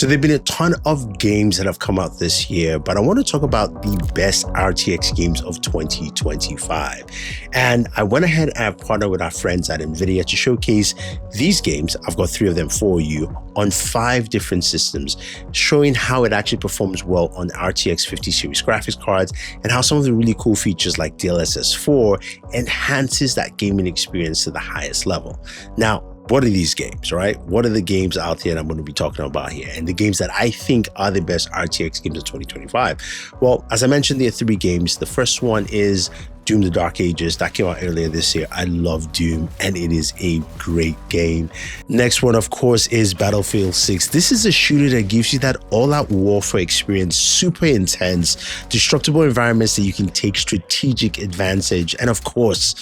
So there've been a ton of games that have come out this year, but I want to talk about the best RTX games of 2025. And I went ahead and I've partnered with our friends at NVIDIA to showcase these games. I've got 3 of them for you on 5 different systems, showing how it actually performs well on RTX 50 series graphics cards and how some of the really cool features like DLSS 4 enhances that gaming experience to the highest level. Now, what are these games, right? What are the games out there that I'm going to be talking about here? And the games that I think are the best RTX games of 2025. Well, as I mentioned, there are 3 games. The first one is Doom: The Dark Ages. That came out earlier this year. I love Doom, and it is a great game. Next one, of course, is Battlefield 6. This is a shooter that gives you that all-out warfare experience, super intense, destructible environments that you can take strategic advantage, and of course,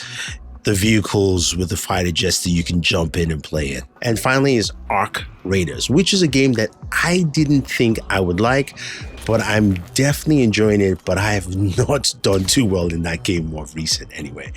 the vehicles with the fighter jets that you can jump in and play in. And finally is Arc Raiders, which is a game that I didn't think I would like, but I'm definitely enjoying it, but I have not done too well in that game more recent anyway.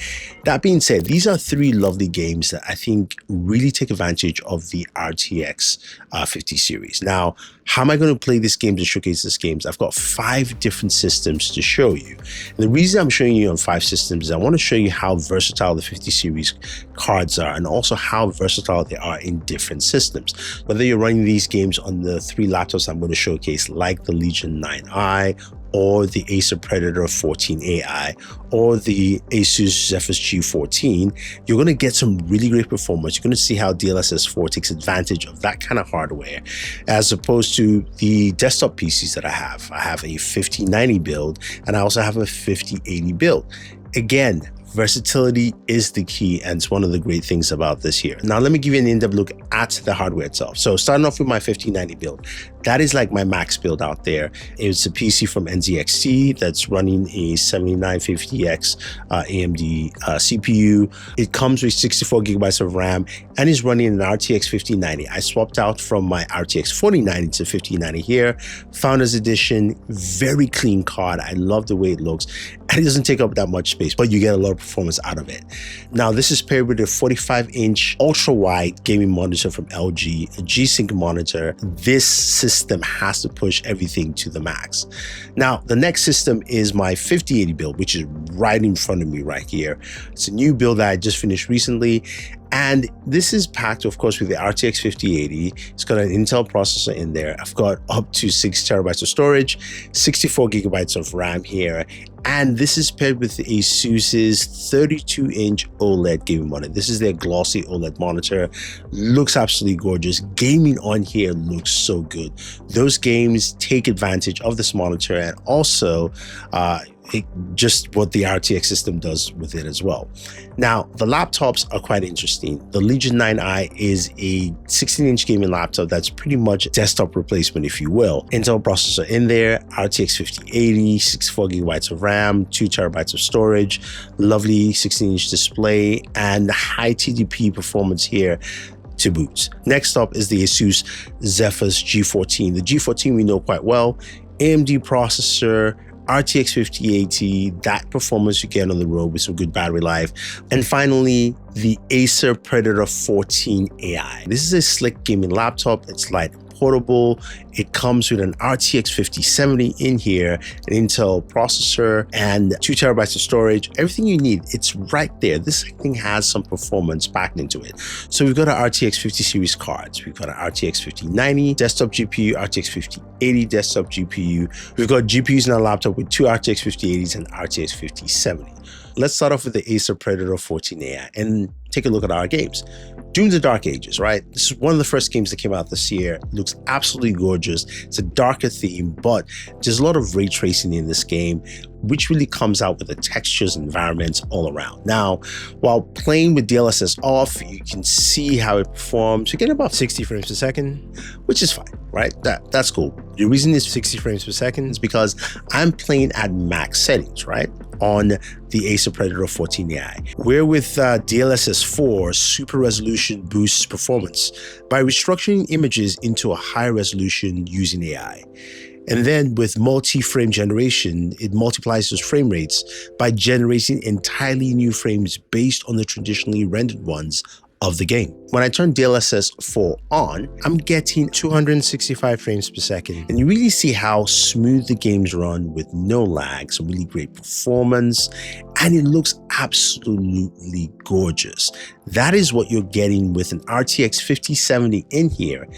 That being said, these are 3 lovely games that I think really take advantage of the RTX 50 series. Now, how am I going to play these games and showcase these games? I've got 5 different systems to show you. And the reason I'm showing you on 5 systems is I want to show you how versatile the 50 series cards are and also how versatile they are in different systems. Whether you're running these games on the 3 laptops I'm going to showcase, like the Legion 9i, or the Acer Predator 14AI, or the Asus Zephyrus G14, you're going to get some really great performance. You're going to see how DLSS 4 takes advantage of that kind of hardware, as opposed to the desktop PCs that I have. I have a 5090 build, and I also have a 5080 build. Again, versatility is the key, and it's one of the great things about this here. Now, let me give you an in-depth look at the hardware itself. So starting off with my 5090 build, that is like my max build out there. It's a PC from NZXT that's running a 7950X AMD CPU. It comes with 64 gigabytes of RAM and is running an RTX 5090. I swapped out from my RTX 4090 to 5090 here. Founders Edition, very clean card. I love the way it looks, and it doesn't take up that much space, but you get a lot of performance out of it. Now, this is paired with a 45-inch ultra-wide gaming monitor from LG, a G-Sync monitor. This system has to push everything to the max. Now, the next system is my 5080 build, which is right in front of me right here. It's a new build that I just finished recently. And this is packed, of course, with the RTX 5080. It's got an Intel processor in there. I've got up to 6 terabytes of storage, 64 gigabytes of RAM here. And this is paired with Asus's 32-inch OLED gaming monitor. This is their glossy OLED monitor. Looks absolutely gorgeous. Gaming on here looks so good. Those games take advantage of this monitor, and also just what the RTX system does with it as well. Now, the laptops are quite interesting. The Legion 9i is a 16-inch gaming laptop that's pretty much desktop replacement, if you will. Intel processor in there, RTX 5080, 64 gigabytes of RAM, 2 terabytes of storage, lovely 16-inch display, and high TDP performance here to boot. Next up is the Asus Zephyrus G14. The G14 we know quite well. AMD processor, RTX 5080, that performance you get on the road with some good battery life. And finally, the Acer Predator 14AI. This is a slick gaming laptop. It's light and portable. It comes with an RTX 5070 in here, an Intel processor, and 2 terabytes of storage. Everything you need, it's right there. This thing has some performance packed into it. So we've got an RTX 50 series cards. We've got an RTX 5090 desktop GPU, RTX 5080 desktop GPU. We've got GPUs in our laptop with 2 RTX 5080s and RTX 5070. Let's start off with the Acer Predator 14AI and take a look at our games. Doom: The Dark Ages, right? This is one of the first games that came out this year. It looks absolutely gorgeous. It's a darker theme, but there's a lot of ray tracing in this game, which really comes out with the textures and environments all around. Now, while playing with DLSS off, you can see how it performs. You get about 60 frames per second, which is fine, right? That's cool. The reason it's 60 frames per second is because I'm playing at max settings, right? On the Acer Predator 14AI, where with DLSS 4, super resolution boosts performance by restructuring images into a high resolution using AI. And then with multi-frame generation, it multiplies those frame rates by generating entirely new frames based on the traditionally rendered ones of the game. When I turn DLSS 4 on, I'm getting 265 frames per second. And you really see how smooth the games run with no lag, some really great performance, and it looks absolutely gorgeous. That is what you're getting with an RTX 5070 in here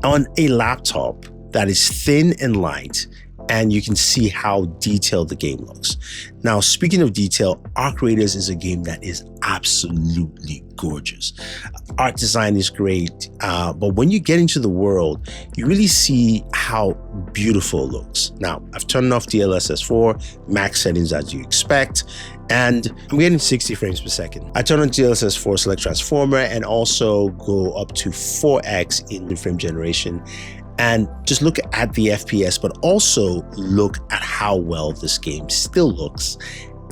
on a laptop that is thin and light, and you can see how detailed the game looks. Now, speaking of detail, Arc Raiders is a game that is absolutely gorgeous. Art design is great, but when you get into the world, you really see how beautiful it looks. Now, I've turned off DLSS 4, max settings as you expect, and I'm getting 60 frames per second. I turn on DLSS 4, select transformer, and also go up to 4x in the frame generation. And just look at the FPS, but also look at how well this game still looks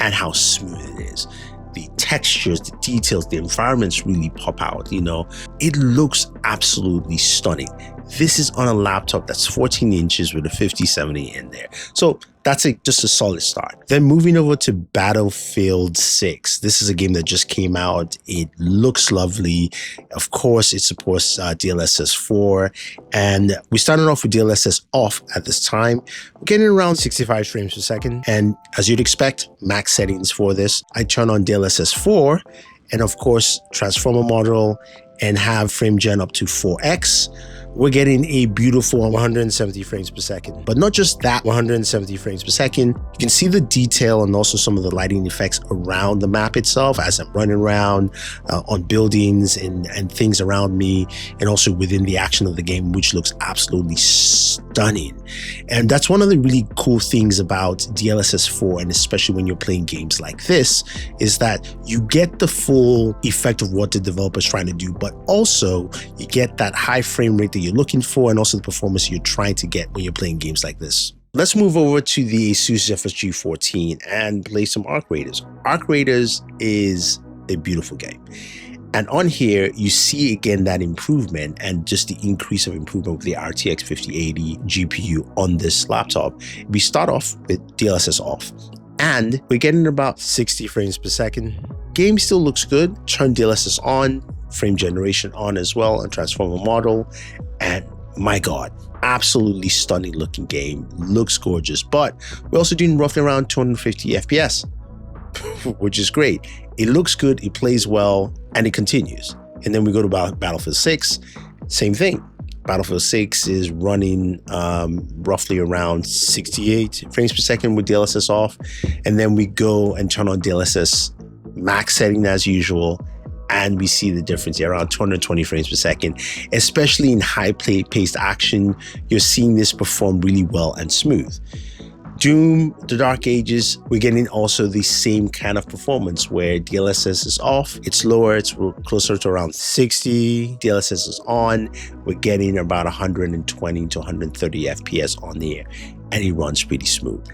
and how smooth it is. The textures, the details, the environments really pop out, you know. It looks absolutely stunning. This is on a laptop that's 14 inches with a 5070 in there. So that's just a solid start. Then moving over to Battlefield 6. This is a game that just came out. It looks lovely. Of course, it supports DLSS 4. And we started off with DLSS off at this time. We're getting around 65 frames per second. And as you'd expect, max settings for this. I turn on DLSS 4 and of course, transformer model and have frame gen up to 4x. We're getting a beautiful 170 frames per second. But not just that 170 frames per second, you can see the detail and also some of the lighting effects around the map itself as I'm running around on buildings and things around me, and also within the action of the game, which looks absolutely stunning. And that's one of the really cool things about DLSS 4, and especially when you're playing games like this, is that you get the full effect of what the developer's trying to do, but also you get that high frame rate that you're looking for, and also the performance you're trying to get when you're playing games like this. Let's move over to the ASUS FSG 14 and play some Arc Raiders. Arc Raiders is a beautiful game. And on here, you see again that improvement and just the increase of improvement with the RTX 5080 GPU on this laptop. We start off with DLSS off, and we're getting about 60 frames per second. Game still looks good. Turn DLSS on, frame generation on as well, and transformer model. And my God, absolutely stunning looking game. Looks gorgeous, but we're also doing roughly around 250 FPS, which is great. It looks good, it plays well, and it continues. And then we go to Battlefield 6, same thing. Battlefield 6 is running roughly around 68 frames per second with DLSS off. And then we go and turn on DLSS max setting as usual. And we see the difference here, around 220 frames per second, especially in high-paced action. You're seeing this perform really well and smooth. Doom, The Dark Ages, we're getting also the same kind of performance where DLSS is off, it's lower, it's closer to around 60. DLSS is on, we're getting about 120 to 130 FPS on the air, and it runs pretty smooth.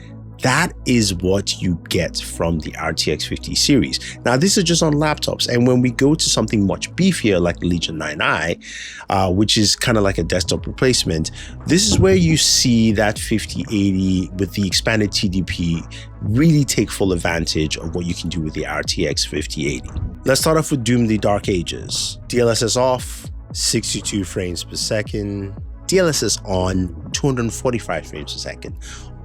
That is what you get from the RTX 50 series. Now, this is just on laptops. And when we go to something much beefier like the Legion 9i, which is kind of like a desktop replacement, this is where you see that 5080 with the expanded TDP really take full advantage of what you can do with the RTX 5080. Let's start off with Doom, The Dark Ages. DLSS off, 62 frames per second. DLSS on, 245 frames per second.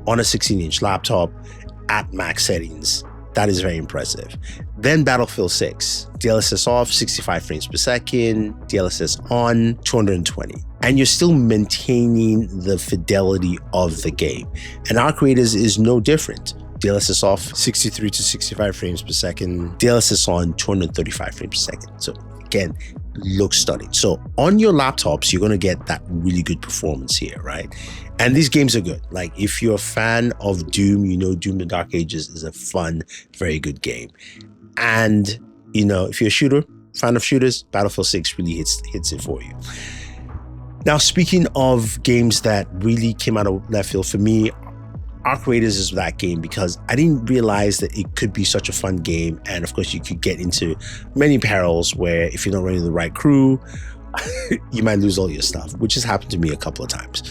On a 16-inch laptop at max settings. That is very impressive. Then Battlefield 6, DLSS off, 65 frames per second, DLSS on, 220. And you're still maintaining the fidelity of the game. And Arc Raiders is no different. DLSS off, 63 to 65 frames per second, DLSS on, 235 frames per second. So again, looks stunning. So on your laptops, you're going to get that really good performance here, right? And these games are good. Like if you're a fan of Doom, you know Doom The Dark Ages is a fun, very good game. And, you know, if you're a shooter, fan of shooters, Battlefield 6 really hits it for you. Now, speaking of games that really came out of left field for me, Arc Raiders is that game because I didn't realize that it could be such a fun game. And of course, you could get into many perils where if you're not running the right crew, you might lose all your stuff, which has happened to me a couple of times.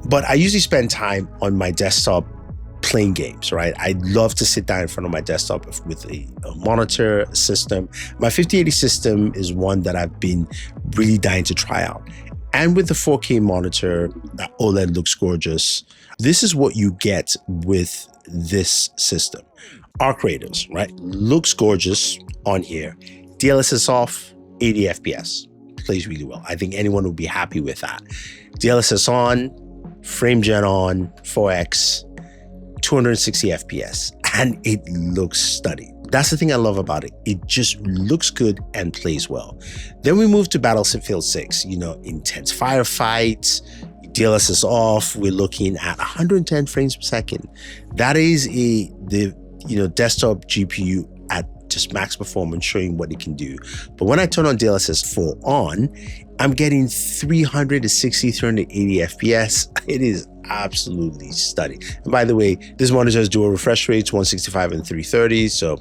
But I usually spend time on my desktop playing games, right? I love to sit down in front of my desktop with a monitor system. My 5080 system is one that I've been really dying to try out. And with the 4K monitor, that OLED looks gorgeous. This is what you get with this system. Arc Raiders, right? Looks gorgeous on here. DLSS off, 80 FPS. Plays really well. I think anyone would be happy with that. DLSS on, frame gen on, 4X, 260 FPS, and it looks stunning. That's the thing I love about it. It just looks good and plays well. Then we move to Battlefield 6, intense firefights, DLSS off, we're looking at 110 frames per second. That is the desktop GPU at just max performance, showing what it can do. But when I turn on DLSS 4 on, I'm getting 360, 380 FPS. It is absolutely stunning. And by the way, this monitor has dual refresh rates, 165 and 330. So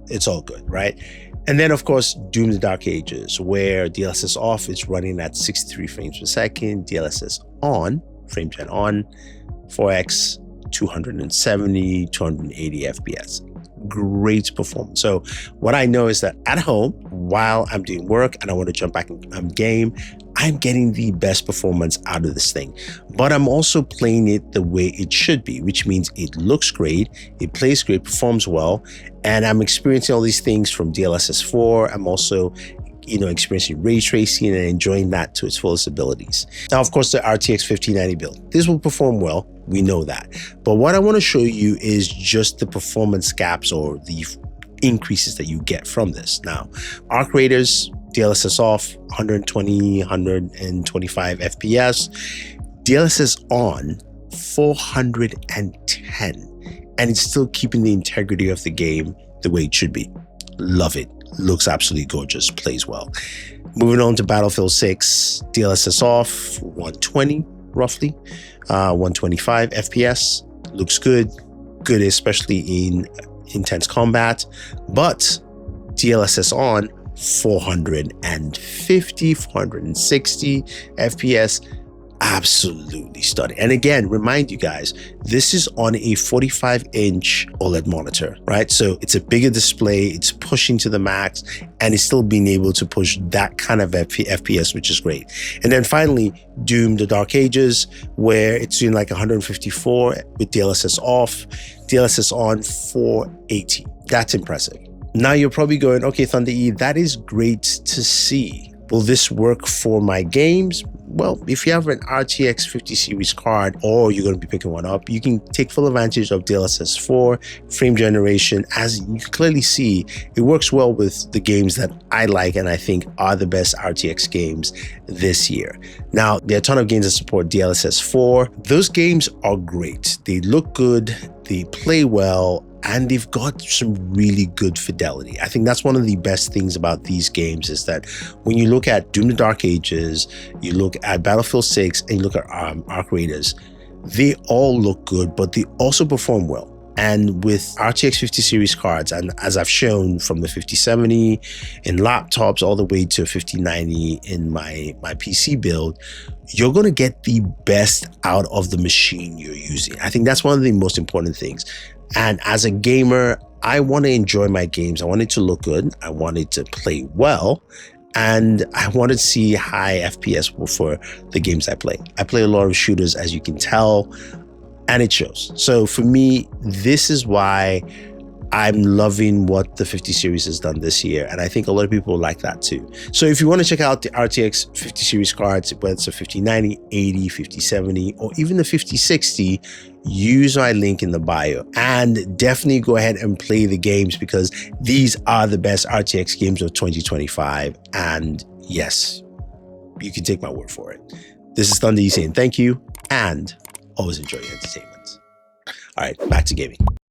it's all good, right? And then of course, Doom the Dark Ages, where DLSS off is running at 63 frames per second, DLSS on, frame gen on, 4X, 270, 280 FPS. Great performance. So what I know is that at home, while I'm doing work and I want to jump back and game, I'm getting the best performance out of this thing. But I'm also playing it the way it should be, which means it looks great, it plays great, performs well, and I'm experiencing all these things from DLSS 4. I'm also experiencing ray tracing and enjoying that to its fullest abilities. Now, of course, the RTX 5090 build. This will perform well. We know that. But what I want to show you is just the performance gaps or the increases that you get from this. Now, Arc Raiders, DLSS off, 120, 125 FPS. DLSS on, 410. And it's still keeping the integrity of the game the way it should be. Love it. Looks absolutely gorgeous, plays well. Moving on to Battlefield 6, DLSS off, 120 roughly, 125 FPS. Looks good, especially in intense combat. But DLSS on, 450, 460 FPS. Absolutely stunning. And again, remind you guys, this is on a 45-inch OLED monitor, right? So it's a bigger display, it's pushing to the max, and it's still being able to push that kind of FPS, which is great. And then finally, Doom the Dark Ages, where it's doing like 154 with DLSS off, DLSS on, 480. That's impressive. Now you're probably going, okay, Thunder E, that is great to see. Will this work for my games? Well, if you have an RTX 50 series card or you're going to be picking one up, you can take full advantage of DLSS 4 frame generation. As you can clearly see, it works well with the games that I like and I think are the best RTX games this year. Now, there are a ton of games that support DLSS 4. Those games are great. They look good, they play well, and they've got some really good fidelity. I think that's one of the best things about these games is that when you look at Doom the Dark Ages, you look at Battlefield 6, and you look at Arc Raiders, they all look good, but they also perform well. And with RTX 50 series cards, and as I've shown from the 5070 in laptops all the way to 5090 in my PC build, you're going to get the best out of the machine you're using. I think that's one of the most important things. And as a gamer, I want to enjoy my games. I want it to look good. I want it to play well. And I want to see high FPS for the games I play. I play a lot of shooters, as you can tell, and it shows. So for me, this is why I'm loving what the 50 series has done this year. And I think a lot of people like that too. So if you want to check out the RTX 50 series cards, whether it's a 5090, 80, 5070, or even the 5060, use my link in the bio and definitely go ahead and play the games because these are the best RTX games of 2025. And yes, you can take my word for it. This is Thunder E saying thank you and always enjoy your entertainment. All right, back to gaming.